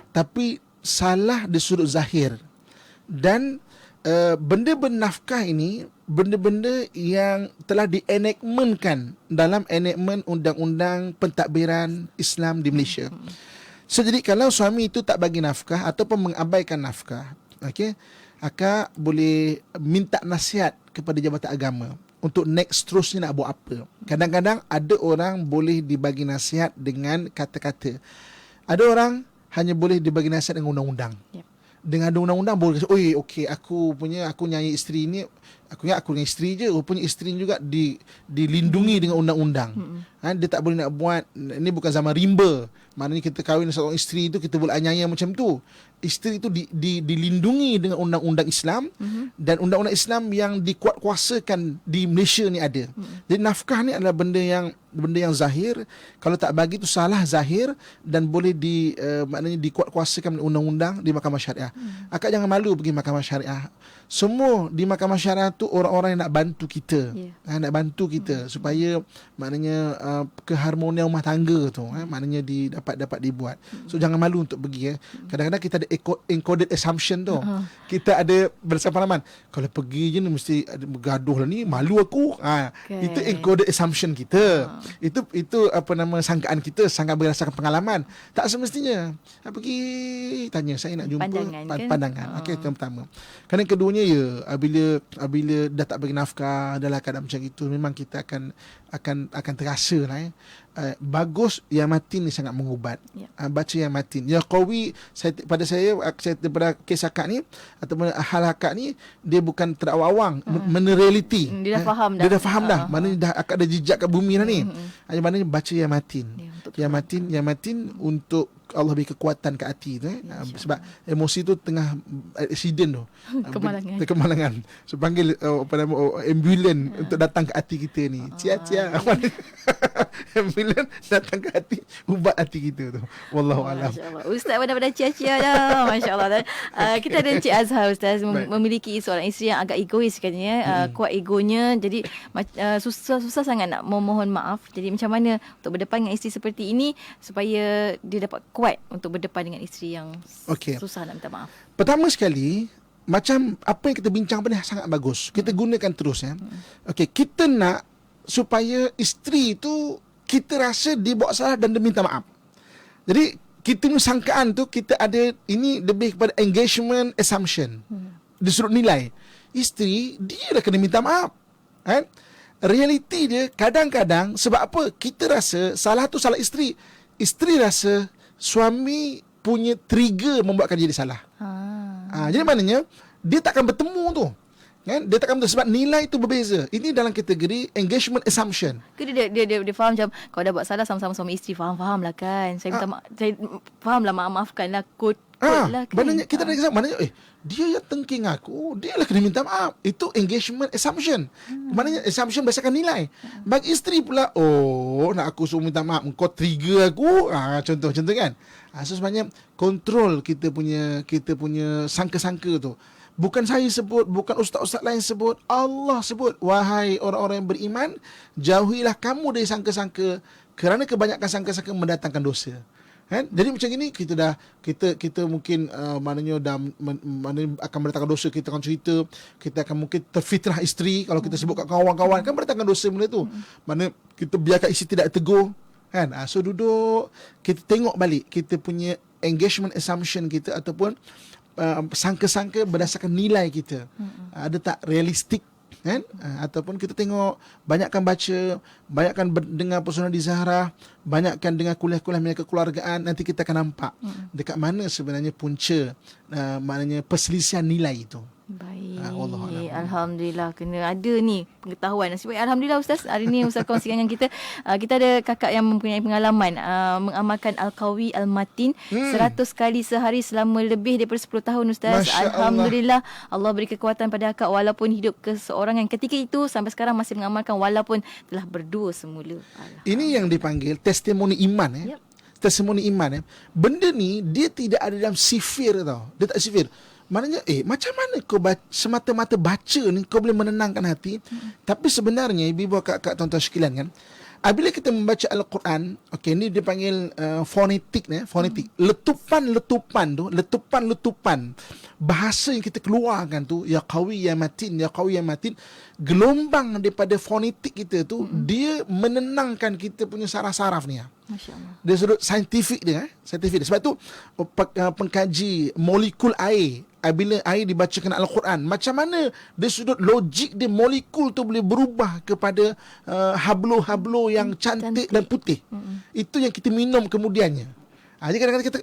tapi salah di sudut zahir. Dan benda-benda nafkah ini benda-benda yang telah dienakmenkan dalam enakmen undang-undang pentadbiran Islam di Malaysia. So jadi kalau suami itu tak bagi nafkah ataupun mengabaikan nafkah, okey, akak boleh minta nasihat kepada Jabatan Agama untuk next terusnya nak buat apa. Kadang-kadang ada orang boleh dibagi nasihat dengan kata-kata. Ada orang hanya boleh dibagi nasihat dengan undang-undang. Dengan ada undang-undang boleh kata, okey, aku nyanyi isteri ni, aku dengan isteri je, rupanya isteri juga dilindungi dengan undang-undang. Dia tak boleh nak buat, ini bukan zaman rimba. Maknanya kita kahwin seorang isteri tu, kita boleh anyaya macam tu. Isteri itu dilindungi dengan undang-undang Islam, dan undang-undang Islam yang dikuatkuasakan di Malaysia ni ada. Jadi nafkah ni adalah benda yang zahir. Kalau tak bagi tu salah zahir dan boleh maknanya dikuatkuasakan undang-undang di mahkamah syariah. Akak jangan malu pergi mahkamah syariah. Semua di mahkamah syariah tu orang-orang yang nak bantu kita. Nak bantu kita supaya maknanya keharmonian rumah tangga tu maknanya dapat dibuat. So jangan malu untuk pergi. Kadang-kadang kita ada encoded assumption tu. Kita ada bersama-sama, kalau pergi je ni mesti bergaduh lah ni, malu aku. Itu encoded assumption kita. Itu sangkaan kita, sangkaan berdasarkan pengalaman. Tak semestinya. Pergi tanya, saya nak jumpa pandangan. Okey, itu yang pertama. Kerana keduanya apabila dah tak bagi nafkah dalam keadaan macam itu, memang kita akan terasa lah bagus yang matin ni sangat mengubat. Ya. Baca yang matin. Yang qawi pada saya daripada kes akak ni ataupun hal akak ni, dia bukan terawang-awang, menerreality. Dia dah faham dah. Dia dah faham dah. Maknanya dah akak dah jejak kat bumi dah ni. Maknanya baca yang matin. Ya, Yang matin untuk Allah beri kekuatan kat hati tu. Sebab emosi tu tengah accident tu. Kemalangan. So panggil ambulan untuk datang ke hati kita ni. Cia-cia. Ambulan datang ke hati, ubat hati kita tu. Wallahu alam. Ustaz benar-benar cia-cia dah. Masya-Allah. Kita ada Encik Azhar Ustaz, memiliki seorang isteri yang agak egois katanya, kuat egonya. Jadi susah sangat nak memohon maaf. Jadi macam mana untuk berdepan dengan isteri seperti ini supaya dia dapat kuat untuk berdepan dengan isteri yang susah nak minta maaf. Pertama sekali, macam apa yang kita bincang pada sangat bagus. Kita gunakan terus ya. Okey, kita nak supaya isteri tu kita rasa dia buat salah dan dia minta maaf. Jadi kita punya sangkaan tu, kita ada ini lebih kepada engagement assumption. Di sudut nilai, isteri dia dah kena minta maaf. Kan? Realiti dia kadang-kadang sebab apa? Kita rasa salah tu salah isteri. Isteri rasa suami punya trigger membuatkan dia salah. Jadi maknanya dia takkan bertemu tu. Kan? Dia takkan bertemu sebab nilai itu berbeza. Ini dalam kategori engagement assumption. Dia faham macam kalau dah buat salah sama-sama suami isteri, faham lah kan. Saya minta saya faham lah, maafkan lah, kod lah kan. Maknanya kita dah kisah, maknanya dia yang tengking aku, dia lah kena minta maaf. Itu engagement assumption. Maknanya assumption berdasarkan nilai. Bagi isteri pula, nak aku suruh minta maaf, kau trigger aku. Contoh kan. So sebenarnya kontrol kita punya sangka-sangka tu. Bukan saya sebut, bukan ustaz-ustaz lain sebut, Allah sebut, wahai orang-orang yang beriman, jauhilah kamu dari sangka-sangka, kerana kebanyakan sangka-sangka mendatangkan dosa. Kan? Jadi macam ini kita mungkin maknanya akan mendatangkan dosa. Kita akan cerita, kita akan mungkin terfitnah isteri kalau kita sebut kat kawan-kawan, kan mendatangkan dosa benda tu. Mana kita biarkan isteri tidak tegur, kan? So duduk, kita tengok balik kita punya engagement assumption kita ataupun sangka-sangka berdasarkan nilai kita. Ada tak realistik, kan? Ataupun kita tengok, banyakkan baca, banyakkan dengar Pesona di Zahra, banyakkan dengar kuliah-kuliah media kekeluargaan, nanti kita akan nampak dekat mana sebenarnya punca maknanya perselisihan nilai itu. Baik. Alhamdulillah kena ada ni pengetahuan. Nasib baik alhamdulillah Ustaz. Hari ni Ustaz kongsikan dengan kita. Kita ada kakak yang mempunyai pengalaman mengamalkan Al-Qawi Al-Matin 100 kali sehari selama lebih daripada 10 tahun Ustaz. Alhamdulillah Allah beri kekuatan pada akak walaupun hidup keseorangan ketika itu sampai sekarang masih mengamalkan walaupun telah berdua semula. Ini yang dipanggil testimoni iman. Yep. Testimoni iman. Benda ni dia tidak ada dalam sifir tau. Dia tak sifir. Maknanya macam mana kau semata-mata baca ni kau boleh menenangkan hati. Tapi sebenarnya ibu-ibu kakak tuan-tuan sekalian kan, apabila kita membaca Al-Quran, ni dia panggil fonetik ni, fonetik. Letupan bahasa yang kita keluarkan tu, ya qawi ya matin, ya qawi ya matin, gelombang daripada fonetik kita tu dia menenangkan kita punya saraf-saraf ni. Masya-Allah. Dari sudut saintifik dia, Sebab tu pengkaji molekul air, bila air dibacakan Al-Quran, macam mana dari sudut logik dia molekul tu boleh berubah kepada hablo-hablo yang cantik dan putih. Itu yang kita minum kemudiannya. Jadi kadang-kadang kita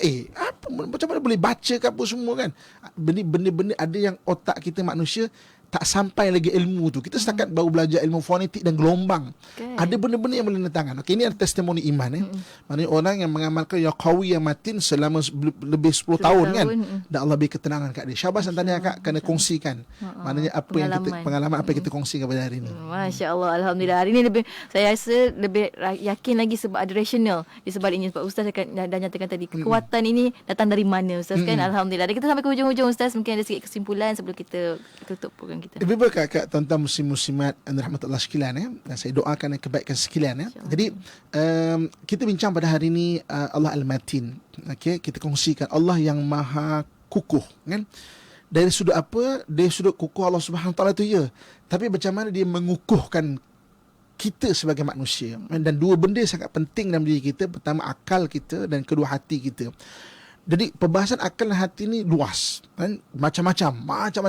macam mana boleh baca ke apa semua kan. Benda-benda ada yang otak kita manusia tak sampai lagi ilmu tu. Kita setakat baru belajar ilmu fonetik dan gelombang. Okay. Ada benda-benda yang boleh menenangkan. Ini ada testimoni iman. Maknanya orang yang mengamalkan ya qawi ya matin selama lebih 10 tahun kan. Dan Allah beri ketenangan kat dia. Syabas dan tahniah kak, kena kongsikan. Maknanya apa pengalaman apa yang kita kongsikan pada hari ini. Masya-Allah, alhamdulillah. Hari ini saya rasa lebih yakin lagi sebab ada rasional di sebaliknya. Sebab Ustaz dah nyatakan tadi kekuatan ini datang dari mana Ustaz kan. Alhamdulillah. Dan kita sampai ke hujung-hujung Ustaz, mungkin ada sikit kesimpulan sebelum kita tutup program kita. Lebih baik kakak tuan-tuan muslim-muslimat dan rahmatullah sekalian dan saya doakan kebaikan sekalian Jadi kita bincang pada hari ini Allah Al-Matin. Kita kongsikan Allah yang maha kukuh kan. Dari sudut apa? Dari sudut kukuh Allah Subhanahu Taala tu ya. Tapi macam mana dia mengukuhkan kita sebagai manusia. Dan dua benda sangat penting dalam diri kita. Pertama akal kita dan kedua hati kita. Jadi perbahasan akal dan hati ni luas kan? Macam-macam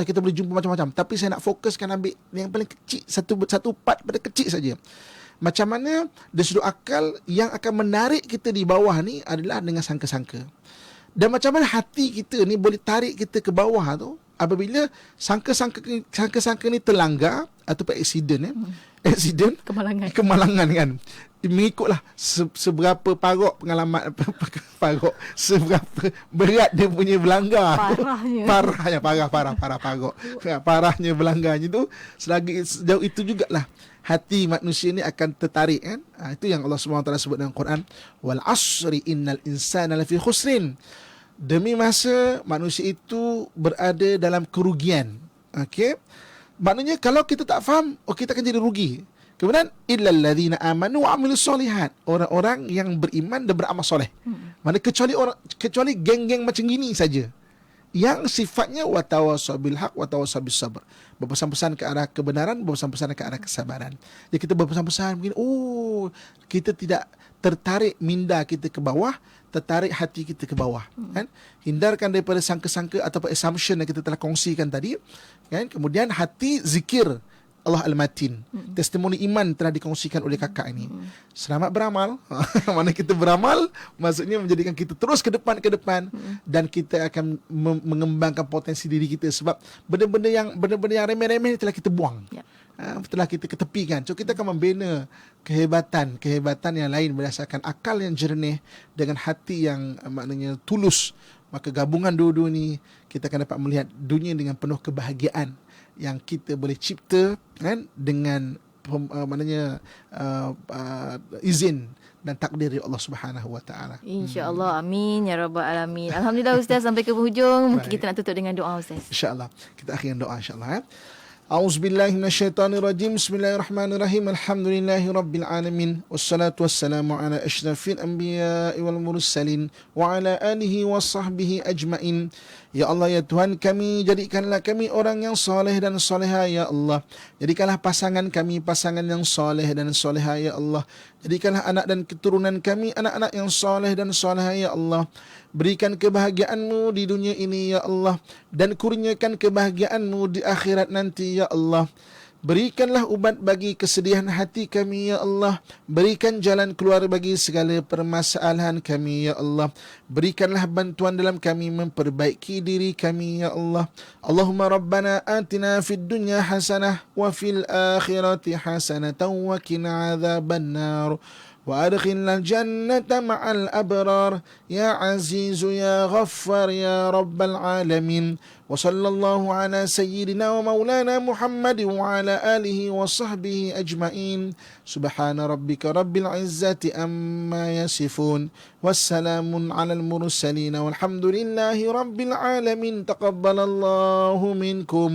kita boleh jumpa macam-macam. Tapi saya nak fokuskan ambil yang paling kecil, satu part pada kecil saja. macam mana dari sudut akal yang akan menarik kita di bawah ni adalah dengan sangka-sangka. Dan macam mana hati kita ni boleh tarik kita ke bawah tu apabila sangka-sangka ni terlanggar ataupun aksiden aksiden kemalangan kan. Mengikutlah seberapa parok pengalaman seberapa berat dia punya berlanggar. Parahnya berlanggarnya tu, sejauh itu jugalah hati manusia ni akan tertarik kan. Itu yang Allah SWT sebut dalam Quran, wal asri innal insana lafi khusrin. Demi masa manusia itu berada dalam kerugian. Okey. Maknanya kalau kita tak faham, kita akan jadi rugi. Kemudian illal ladzina amanu wa amilus solihat, orang-orang yang beriman dan beramal soleh. Mana kecuali geng-geng macam gini saja yang sifatnya watawasau bil haq watawasau bis sabr, berpesan-pesan ke arah kebenaran, berpesan-pesan ke arah kesabaran. Jadi kita berpesan-pesan begini, kita tidak tertarik minda kita ke bawah, tertarik hati kita ke bawah, kan? Hindarkan daripada sangka-sangka ataupun assumption yang kita telah kongsikan tadi, kan? Kemudian hati zikir Allah Al-Matin. Testimoni iman telah dikongsikan oleh kakak ini. Selamat beramal. Mana kita beramal, maksudnya menjadikan kita terus ke depan dan kita akan mengembangkan potensi diri kita, sebab benda-benda yang remeh-remeh telah kita buang. Telah kita ketepikan. So kita akan membina kehebatan yang lain berdasarkan akal yang jernih dengan hati yang maknanya tulus. Maka gabungan dua-dua ni kita akan dapat melihat dunia dengan penuh kebahagiaan yang kita boleh cipta kan, dengan izin dan takdir dari Allah Subhanahu Wa Taala. InsyaAllah, amin ya rabbal alamin. Alhamdulillah Ustaz, sampai ke hujung. Mungkin kita nak tutup dengan doa Ustaz. InsyaAllah kita akhiri doa insyaAllah. A'udzubillahi minasyaitonirrajim. Bismillahirrahmanirrahim. Alhamdulillahi rabbil alamin. Wassalatu wassalamu ala asyrafil anbiya'i wal mursalin wa ala alihi wa sahbihi ajmain. Ya Allah, ya Tuhan kami, jadikanlah kami orang yang soleh dan soleha, ya Allah. Jadikanlah pasangan kami pasangan yang soleh dan soleha, ya Allah. Jadikanlah anak dan keturunan kami anak-anak yang soleh dan soleha, ya Allah. Berikan kebahagiaan-Mu di dunia ini, ya Allah, dan kurniakan kebahagiaan-Mu di akhirat nanti, ya Allah. Berikanlah ubat bagi kesedihan hati kami, ya Allah. Berikan jalan keluar bagi segala permasalahan kami, ya Allah. Berikanlah bantuan dalam kami memperbaiki diri kami, ya Allah. Allahumma rabbana atina fid dunya hasanah wa fil akhirati hasanatan wa qina adzabannar. وأدخلنا الجنة مع الأبرار يا عزيز يا غفار يا رب العالمين وصلى الله على سيدنا ومولانا محمد وعلى آله وصحبه أجمعين سبحان ربك رب العزة أما يصفون والسلام على المرسلين والحمد لله رب العالمين تقبل الله منكم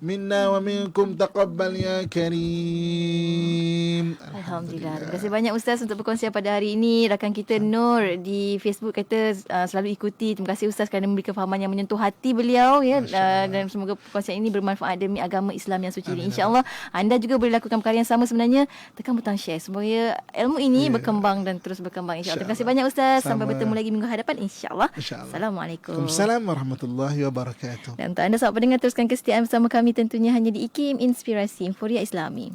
minna wa minkum taqabbal ya karim. Alhamdulillah. Terima kasih banyak Ustaz untuk perkongsian pada hari ini. Rakan kita Nur di Facebook kata selalu ikuti. Terima kasih Ustaz kerana memberi kefahaman yang menyentuh hati beliau, ya. Dan semoga perkongsian ini bermanfaat demi agama Islam yang suci ini. InsyaAllah anda juga boleh lakukan perkara yang sama sebenarnya. Tekan butang share supaya ilmu ini berkembang dan terus berkembang, insyaAllah. Terima kasih banyak Ustaz. Sampai bertemu lagi minggu hadapan, insyaAllah. Assalamualaikum. Waalaikumsalam warahmatullahi wabarakatuh. Dan untuk anda sahabat pendengar, teruskan kesetiaan bersama kami tentunya hanya di IKIM Inspirasi Inforia Islami.